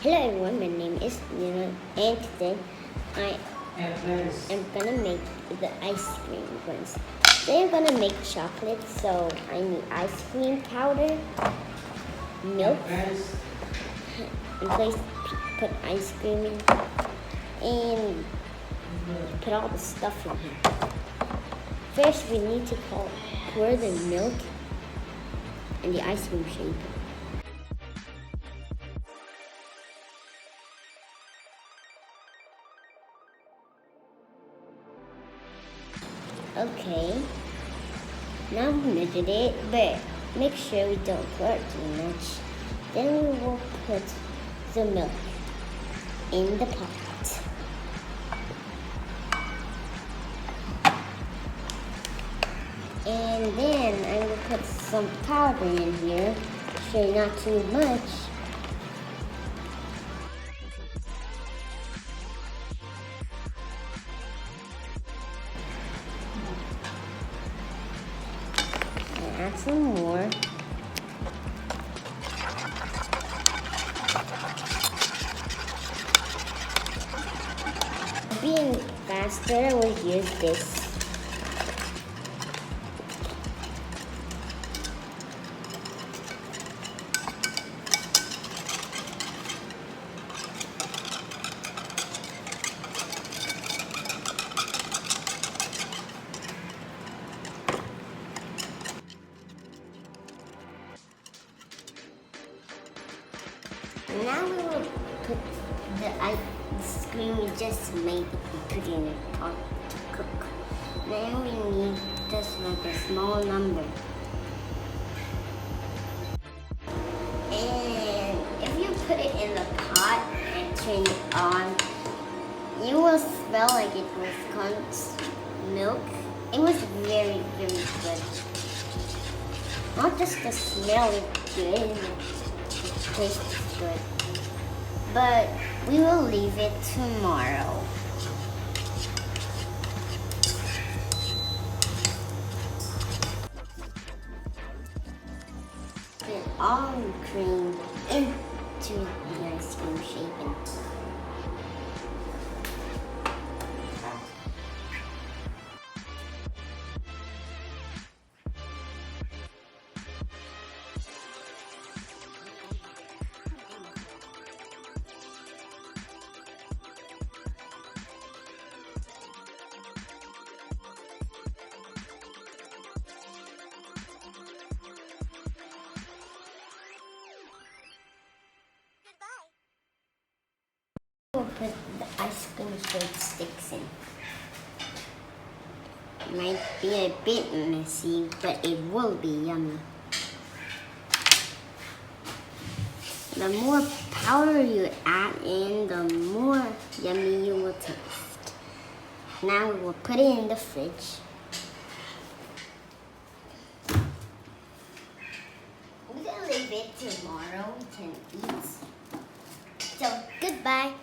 Hello everyone, my name is Nina and today I am gonna make the ice cream ones. Today I'm gonna make chocolate, so I need ice cream powder, milk, and put ice cream in, and put all the stuff in here. First we need to pour the milk in the ice cream shape. Okay, now we measured it, but make sure we don't pour too much. Then we will put the milk in the pot. And then I will put some powder in here, sure not too much. Add some more. Being faster, I will use this. Now we will put the ice cream we just made and put in a pot to cook. Now we need just like a small number. And if you put it in the pot and turn it on, you will smell like it was condensed milk. It was very, very good. Not just the smell is good, it tastes good. But we will leave it tomorrow. Put all the cream into the ice cream shaping. We'll put the ice cream shaped sticks in. It might be a bit messy, but it will be yummy. The more powder you add in, the more yummy you will taste. Now we will put it in the fridge. We're gonna leave it tomorrow. We can eat. So goodbye.